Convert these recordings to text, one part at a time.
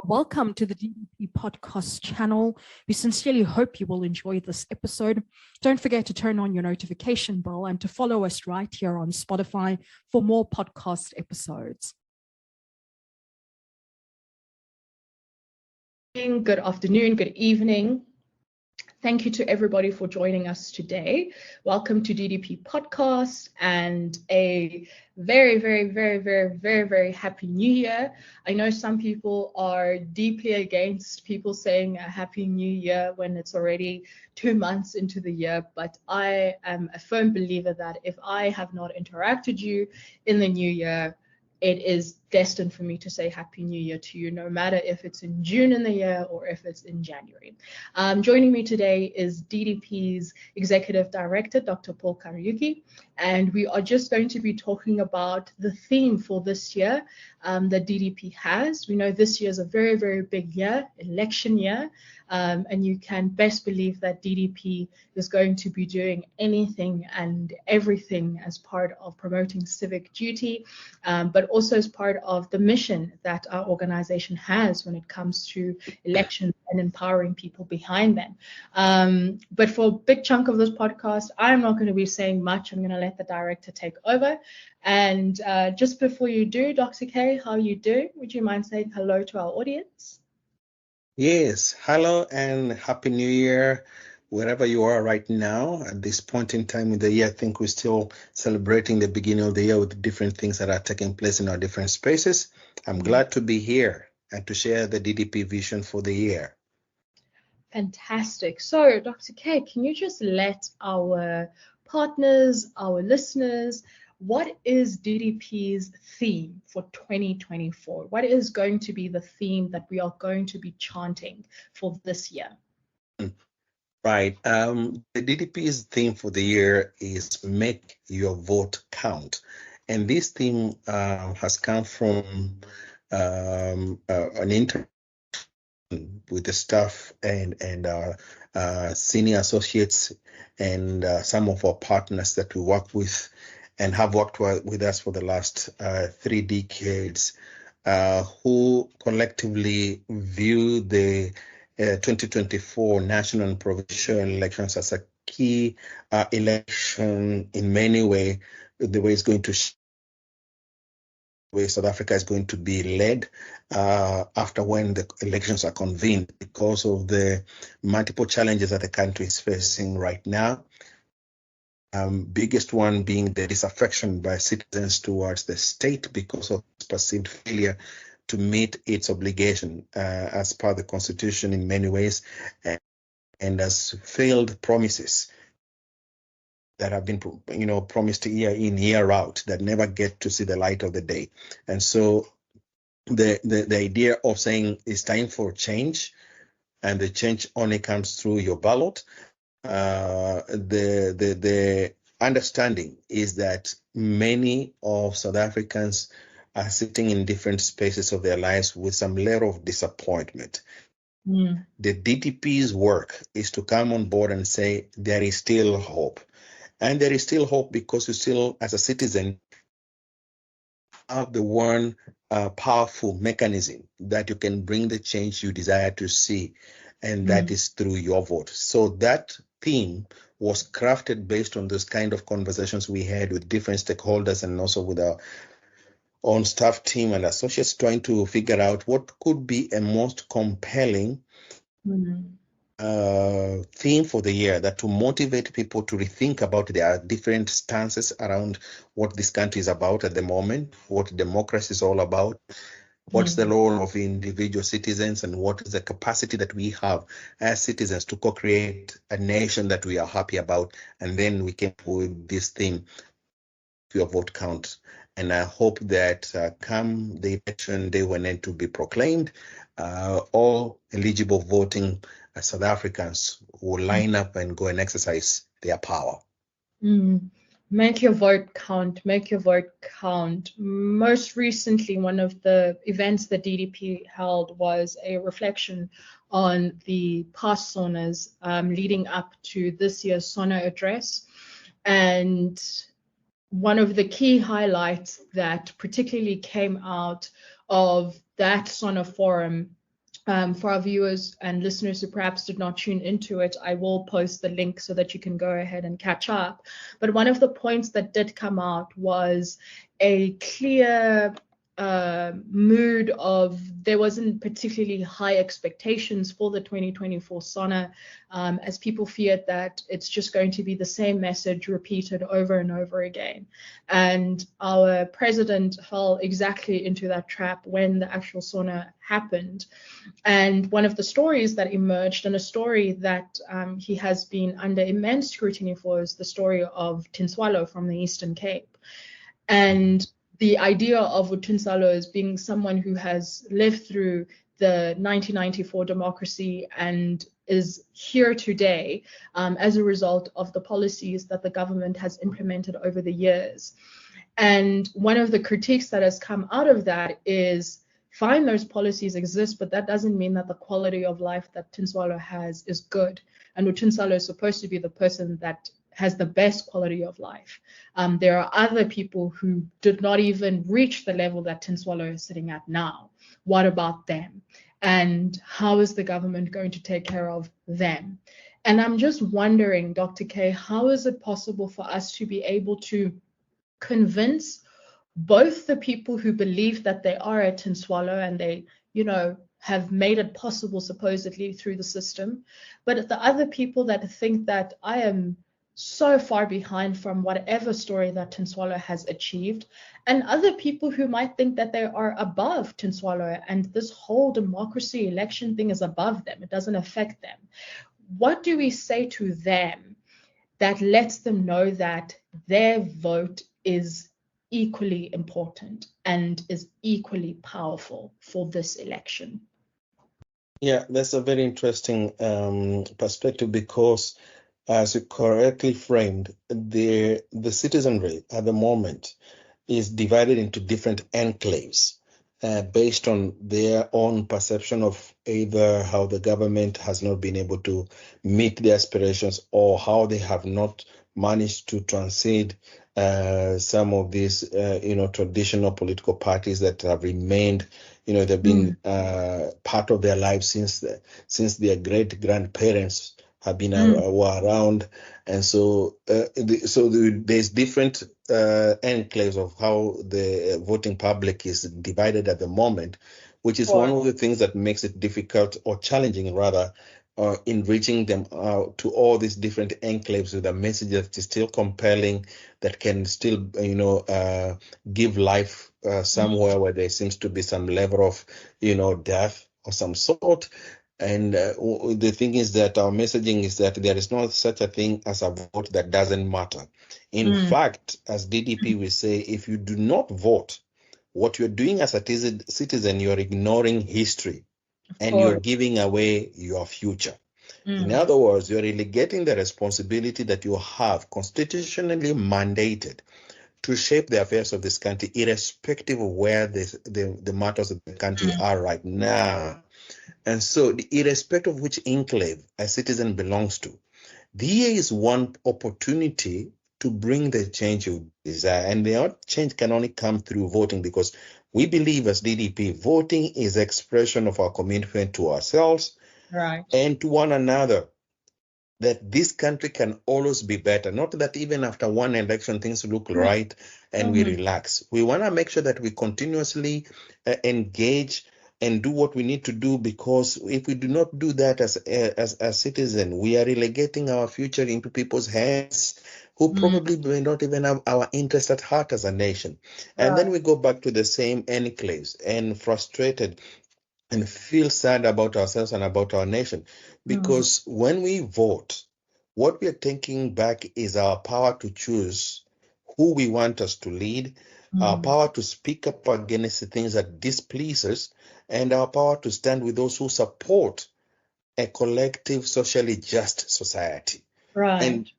Welcome to the DDP podcast channel. We sincerely hope you will enjoy this episode. Don't forget to turn on your notification bell and to follow us right here on Spotify for more podcast episodes. Good afternoon, good evening. Thank you to everybody for joining us today. Welcome to DDP Podcast and a very happy new year. I know some people are deeply against people saying a happy new year when it's already 2 months into the year, but I am a firm believer that if I have not interacted you in the new year, it is destined for me to say Happy New Year to you, no matter if it's in June in the year or if it's in January. Joining me today is DDP's Executive Director, Dr. Kariuki, and we are just going to be talking about the theme for this year that DDP has. We know this year is a very big year, election year, and you can best believe that DDP is going to be doing anything and everything as part of promoting civic duty, but also as part of the mission that our organization has when it comes to elections and empowering people behind them. But for a big chunk of this podcast, I'm not going to be saying much. I'm going to let the director take over. And just before you do, Dr. K, how you do? Would you mind saying hello to our audience? Yes, hello and Happy New Year, wherever you are right now. At this point in time in the year, I think we're still celebrating the beginning of the year with different things that are taking place in our different spaces. I'm glad to be here and to share the DDP vision for the year. Fantastic. So, Dr. K, can you just let our partners, our listeners, what is DDP's theme for 2024? What is going to be the theme that we are going to be chanting for this year? Right. The DDP's theme for the year is Make Your Vote Count. And this theme has come from an interaction with the staff and senior associates and some of our partners that we work with and have worked with us for the last 3 decades, who collectively view the 2024 national and provincial elections as a key election in many ways, the way it's going to way South Africa is going to be led after when the elections are convened, because of the multiple challenges that the country is facing right now. Biggest one being the disaffection by citizens towards the state because of perceived failure to meet its obligation as per the Constitution in many ways, and as failed promises that have been, promised year in, year out, that never get to see the light of the day. And so the idea of saying it's time for change, and the change only comes through your ballot. The understanding is that many of South Africans are sitting in different spaces of their lives with some layer of disappointment. The DDP's work is to come on board and say there is still hope. And there is still hope because you still, as a citizen, have the one powerful mechanism that you can bring the change you desire to see, and that is through your vote. So that theme was crafted based on those kind of conversations we had with different stakeholders and also with our own staff team and associates, trying to figure out what could be a most compelling theme for the year, that to motivate people to rethink about their different stances around what this country is about at the moment, what democracy is all about, what's the role of individual citizens, and what is the capacity that we have as citizens to co-create a nation that we are happy about. And then we came with this theme, your vote count. And I hope that come the election day when it to be proclaimed, all eligible voting South Africans will line up and go and exercise their power. Make your vote count, make your vote count. Most recently, one of the events that DDP held was a reflection on the past SONAs leading up to this year's SONA address. And one of the key highlights that particularly came out of that SONA forum For our viewers and listeners who perhaps did not tune into it, I will post the link so that you can go ahead and catch up. But one of the points that did come out was a clear mood of there wasn't particularly high expectations for the 2024 SONA, as people feared that it's just going to be the same message repeated over and over again. And our president fell exactly into that trap when the actual SONA happened. And one of the stories that emerged, and a story that he has been under immense scrutiny for, is the story of Tinswalo from the Eastern Cape. And the idea of Tinswalo as being someone who has lived through the 1994 democracy and is here today as a result of the policies that the government has implemented over the years. And one of the critiques that has come out of that is, fine, those policies exist, but that doesn't mean that the quality of life that Tinswalo has is good. And Tinswalo is supposed to be the person that has the best quality of life. There are other people who did not even reach the level that Tinswalo is sitting at now. What about them? And how is the government going to take care of them? And I'm just wondering, Dr. K, how is it possible for us to be able to convince both the people who believe that they are at Tinswalo and they, have made it possible supposedly through the system, but the other people that think that I am so far behind from whatever story that Tinswalo has achieved, and other people who might think that they are above Tinswalo and this whole democracy election thing is above them, it doesn't affect them. What do we say to them that lets them know that their vote is equally important and is equally powerful for this election? Yeah, that's a very interesting perspective, because as you correctly framed, the citizenry at the moment is divided into different enclaves based on their own perception of either how the government has not been able to meet their aspirations, or how they have not managed to transcend some of these, traditional political parties that have remained. They've been part of their lives since their great grandparents have been were around, and so there's different enclaves of how the voting public is divided at the moment, which is one of the things that makes it difficult, or challenging rather, in reaching them to all these different enclaves with a message that is still compelling, that can still give life somewhere where there seems to be some level of death or some sort. And the thing is that our messaging is that there is not such a thing as a vote that doesn't matter. In fact, as DDP we say, if you do not vote, what you're doing as a citizen, you're ignoring history, and you're giving away your future. In other words, you're relegating the responsibility that you have constitutionally mandated to shape the affairs of this country, irrespective of where the matters of the country are right now. And so, irrespective of which enclave a citizen belongs to, there is one opportunity to bring the change you desire. And the change can only come through voting, because we believe as DDP, voting is expression of our commitment to ourselves and to one another, that this country can always be better. Not that even after one election things look right and we relax. We want to make sure that we continuously engage and do what we need to do, because if we do not do that as citizens, we are relegating our future into people's hands who probably may not even have our interest at heart as a nation. And then we go back to the same enclaves and frustrated and feel sad about ourselves and about our nation. Because when we vote, what we are taking back is our power to choose who we want us to lead, our power to speak up against the things that displease us, and our power to stand with those who support a collective, socially just society. And,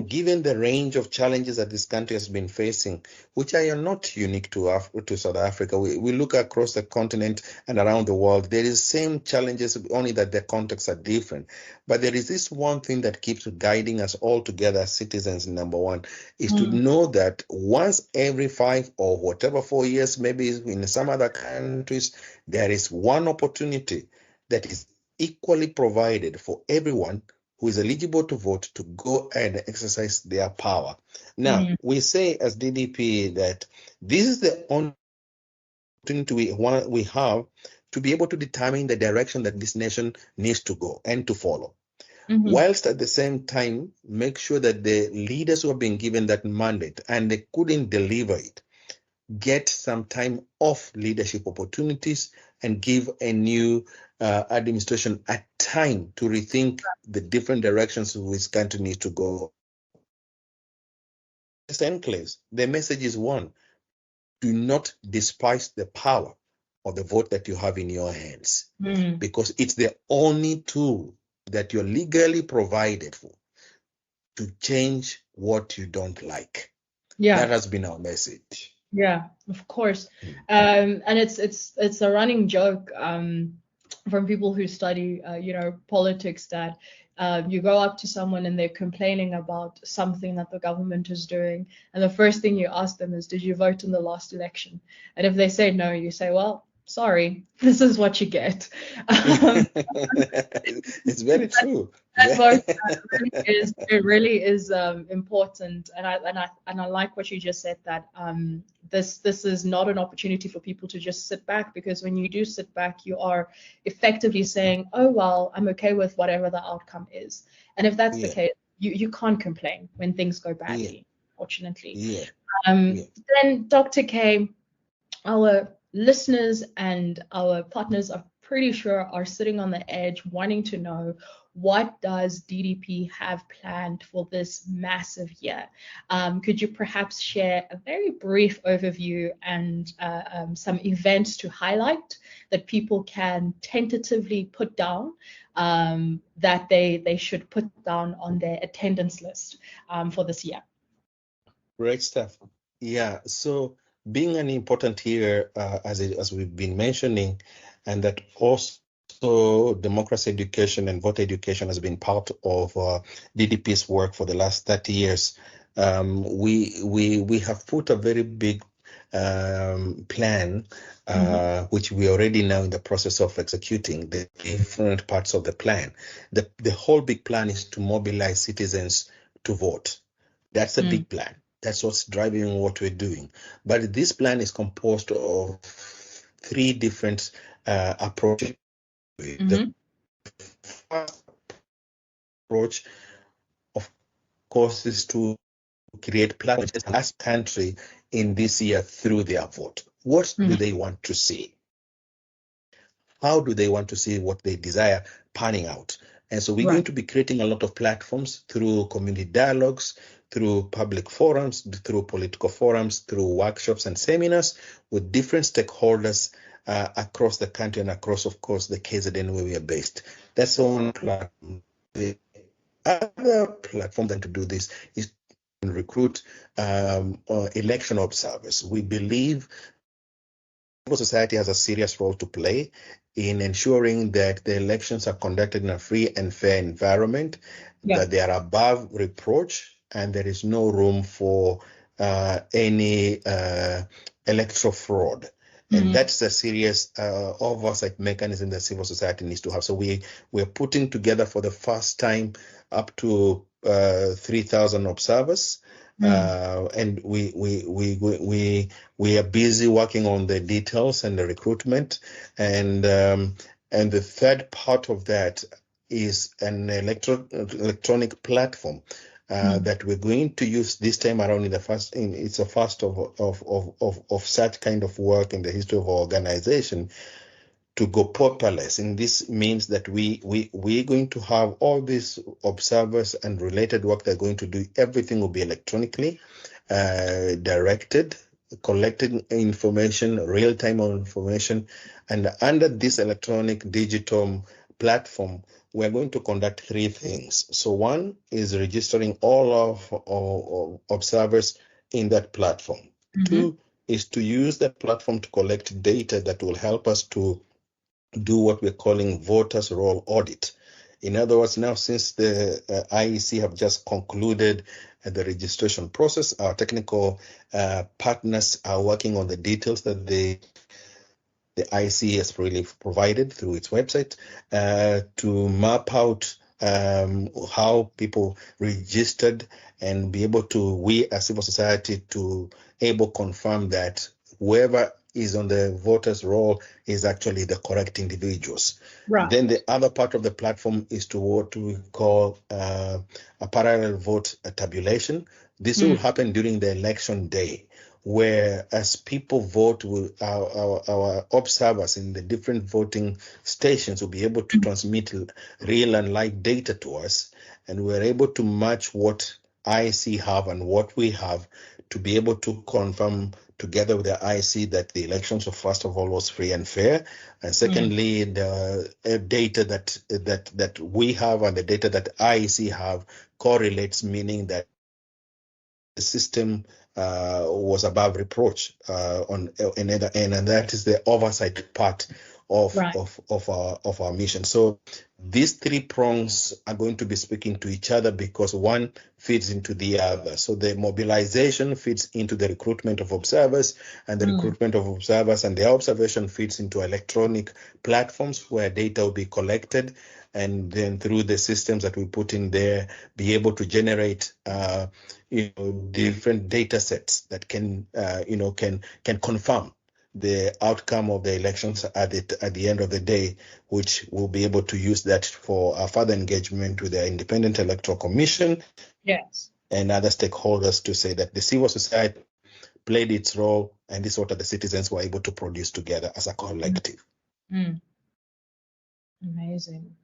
given the range of challenges that this country has been facing, which are not unique to South Africa, we look across the continent and around the world, there is same challenges, only that the contexts are different. But there is this one thing that keeps guiding us all together as citizens. Number one is to know that once every 5 or whatever 4 years, maybe in some other countries, there is one opportunity that is equally provided for everyone who is eligible to vote to go and exercise their power. Now, we say as DDP that this is the only opportunity we have to be able to determine the direction that this nation needs to go and to follow. Whilst at the same time, make sure that the leaders who have been given that mandate and they couldn't deliver it, get some time off leadership opportunities and give a new administration a time to rethink the different directions this country needs to go. Enclaves, the message is one: do not despise the power of the vote that you have in your hands, because it's the only tool that you're legally provided for to change what you don't like. That has been our message. Yeah, of course. And it's a running joke from people who study politics that you go up to someone and they're complaining about something that the government is doing, and the first thing you ask them is, did you vote in the last election? And if they say no, you say, well, sorry, this is what you get. It's very true. It really is important, and I like what you just said, that this is not an opportunity for people to just sit back, because when you do sit back, you are effectively saying, oh well, I'm okay with whatever the outcome is. And if that's the case, you can't complain when things go badly, fortunately. Then Dr. K, our listeners and our partners are pretty sure are sitting on the edge wanting to know, what does DDP have planned for this massive year? Could you perhaps share a very brief overview and some events to highlight that people can tentatively put down, that they should put down on their attendance list for this year? Great stuff. Yeah, so being an important year, as we've been mentioning, and that also democracy education and voter education has been part of DDP's work for the last 30 years. We have put a very big plan, which we already now in the process of executing the different parts of the plan. The whole big plan is to mobilize citizens to vote. That's a big plan. That's what's driving what we're doing. But this plan is composed of three different approaches. The first approach, of course, is to create platforms as country in this year through their vote. What do they want to see? How do they want to see what they desire panning out? And so we're going to be creating a lot of platforms through community dialogues, through public forums, through political forums, through workshops and seminars with different stakeholders across the country and across, of course, the KZN where we are based. That's one platform. The other platform then to do this is to recruit election observers. We believe civil society has a serious role to play in ensuring that the elections are conducted in a free and fair environment, that they are above reproach, and there is no room for any electoral fraud. And that's a serious oversight mechanism that civil society needs to have. So we're putting together for the first time up to 3,000 observers. And we are busy working on the details and the recruitment, and the third part of that is an electronic platform that we're going to use this time around. It's a first of such kind of work in the history of our organization, to go paperless. And this means that we're going to have all these observers and related work they're going to do. Everything will be electronically directed, collecting information, real-time information. And under this electronic digital platform, we're going to conduct three things. So one is registering all of observers in that platform. Two is to use that platform to collect data that will help us to do what we're calling voters roll audit. In other words, now since the IEC have just concluded the registration process, our technical partners are working on the details that they the IEC has really provided through its website to map out how people registered and be able to, we as civil society, to able confirm that whoever is on the voters roll is actually the correct individuals. Right. Then the other part of the platform is to what we call a parallel vote tabulation. This will happen during the election day, where as people vote, our observers in the different voting stations will be able to transmit real and live data to us, and we're able to match what IEC have and what we have to be able to confirm together with the IEC that the elections, first of all, was free and fair, and secondly, the data that we have and the data that IEC have correlates, meaning that the system was above reproach on another end, and that is the oversight part of our mission. So these three prongs are going to be speaking to each other because one feeds into the other. So the mobilization feeds into the recruitment of observers, and the recruitment of observers and the observation feeds into electronic platforms where data will be collected, and then through the systems that we put in there, be able to generate different data sets that can confirm the outcome of the elections at the end of the day, which will be able to use that for our further engagement with the Independent Electoral Commission, and other stakeholders to say that the civil society played its role, and this is what the citizens were able to produce together as a collective.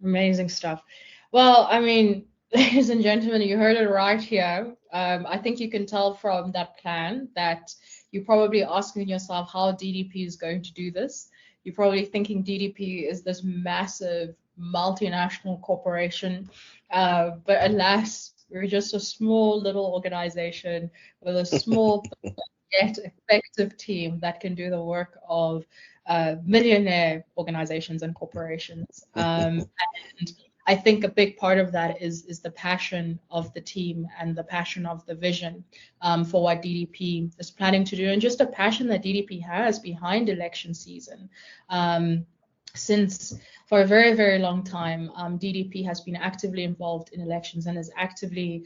Amazing stuff. Well, I mean, ladies and gentlemen, you heard it right here. I think you can tell from that plan that you're probably asking yourself how DDP is going to do this. You're probably thinking DDP is this massive multinational corporation, but alas, we're just a small little organization with a small yet effective team that can do the work of millionaire organizations and corporations. And I think a big part of that is the passion of the team and the passion of the vision for what DDP is planning to do, and just a passion that DDP has behind election season. Since for a very, very long time, DDP has been actively involved in elections and has actively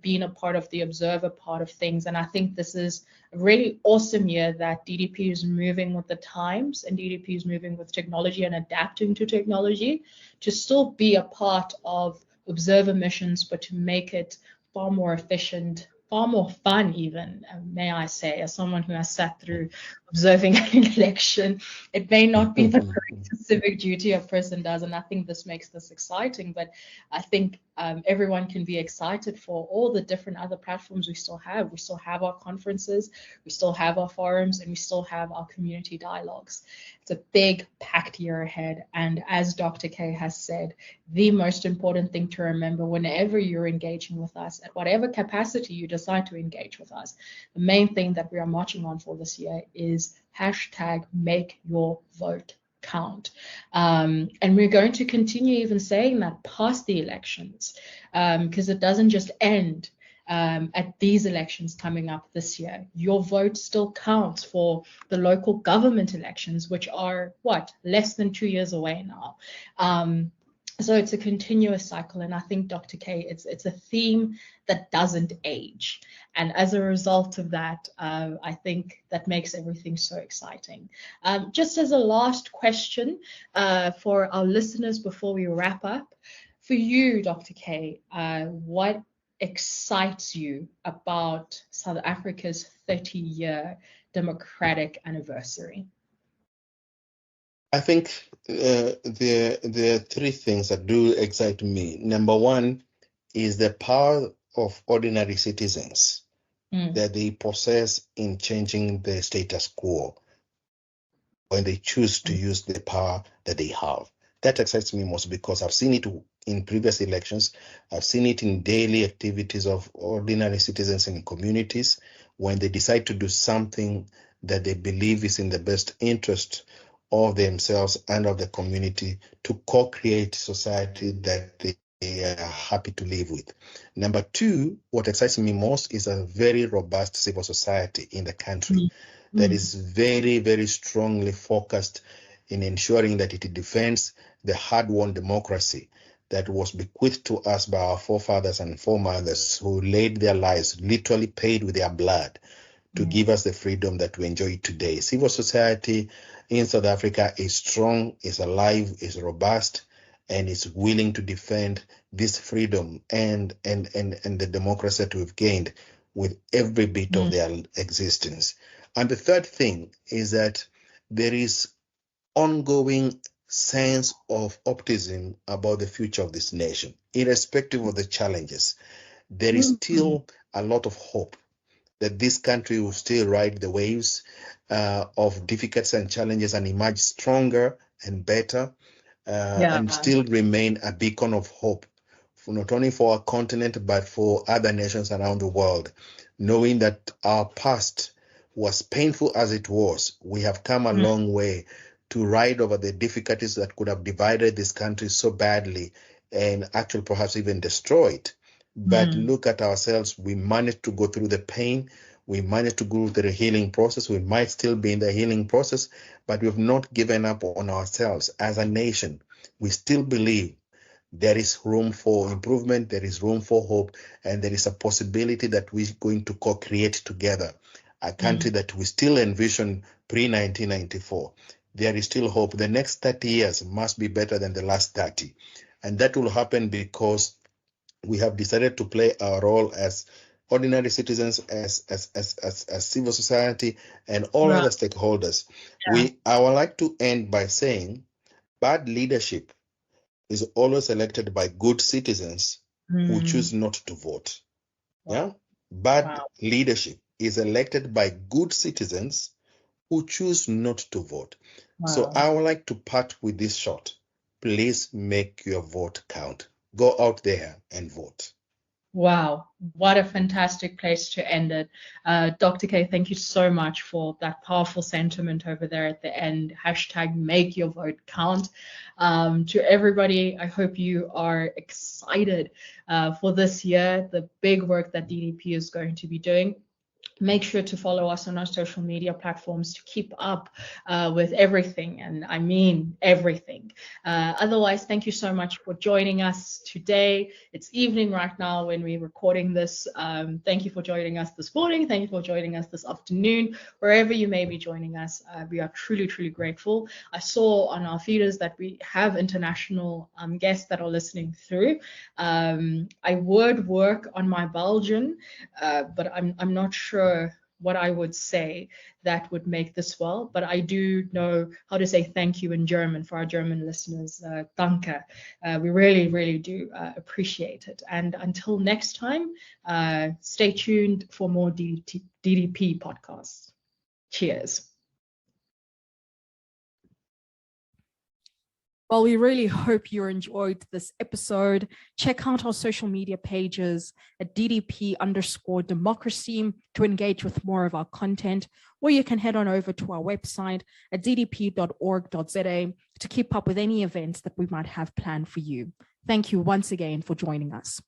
been a part of the observer part of things. And I think this is a really awesome year that DDP is moving with the times, and DDP is moving with technology and adapting to technology to still be a part of observer missions, but to make it far more efficient, far more fun even, may I say, as someone who has sat through observing an election. It may not be the greatest civic duty a person does, and I think this makes this exciting, but I think everyone can be excited for all the different other platforms we still have. We still have our conferences, we still have our forums, and we still have our community dialogues. It's a big, packed year ahead, and as Dr. K has said, the most important thing to remember whenever you're engaging with us, at whatever capacity you decide to engage with us, the main thing that we are marching on for this year is #MakeYourVote count. And we're going to continue even saying that past the elections, because it doesn't just end at these elections coming up this year. Your vote still counts for the local government elections, which are, less than 2 years away now. So it's a continuous cycle, and I think, Dr. K, it's a theme that doesn't age. And as a result of that, I think that makes everything so exciting. Just as a last question for our listeners before we wrap up, for you, Dr. K, what excites you about South Africa's 30-year democratic anniversary? I think there are three things that do excite me. Number one is the power of ordinary citizens that they possess in changing the status quo when they choose to use the power that they have. That excites me most because I've seen it in previous elections. I've seen it in daily activities of ordinary citizens in communities when they decide to do something that they believe is in the best interest of themselves and of the community to co-create society that they are happy to live with. Number two, what excites me most is a very robust civil society in the country. that is very, very strongly focused in ensuring that it defends the hard-won democracy that was bequeathed to us by our forefathers and foremothers who laid their lives, literally paid with their blood, to give us the freedom that we enjoy today. Civil society in South Africa is strong, is alive, is robust, and is willing to defend this freedom and the democracy that we've gained with every bit of their existence. And the third thing is that there is ongoing sense of optimism about the future of this nation. Irrespective of the challenges, there is still a lot of hope that this country will still ride the waves of difficulties and challenges and emerge stronger and better, and still remain a beacon of hope, for not only for our continent, but for other nations around the world, knowing that our past, was painful as it was, we have come a long way to ride over the difficulties that could have divided this country so badly and actually perhaps even destroy it. But look at ourselves, we managed to go through the pain, we managed to go through the healing process, we might still be in the healing process, but we've not given up on ourselves as a nation. We still believe there is room for improvement, there is room for hope, and there is a possibility that we're going to co-create together a country that we still envision pre-1994. There is still hope. The next 30 years must be better than the last 30. And that will happen because we have decided to play our role as ordinary citizens, as civil society, and all other stakeholders. I would like to end by saying bad leadership is always elected by good citizens who choose not to vote. Bad leadership is elected by good citizens who choose not to vote. So I would like to part with this shot. Please make your vote count. Go out there and vote. Wow, what a fantastic place to end it. Dr. K, thank you so much for that powerful sentiment over there at the end. Hashtag make your vote count. To everybody, I hope you are excited for this year, the big work that DDP is going to be doing. Make sure to follow us on our social media platforms to keep up with everything, and I mean everything. Otherwise, thank you so much for joining us today. It's evening right now when we're recording this. Thank you for joining us this morning. Thank you for joining us this afternoon. Wherever you may be joining us, we are truly, truly grateful. I saw on our feeders that we have international guests that are listening through. I would work on my Belgian, but I'm not sure what I would say that would make this well, but I do know how to say thank you in German for our German listeners. Danke. We really, really do appreciate it. And until next time, stay tuned for more DDP podcasts. Cheers. Well, we really hope you enjoyed this episode. Check out our social media pages at DDP_democracy to engage with more of our content, or you can head on over to our website at ddp.org.za to keep up with any events that we might have planned for you. Thank you once again for joining us.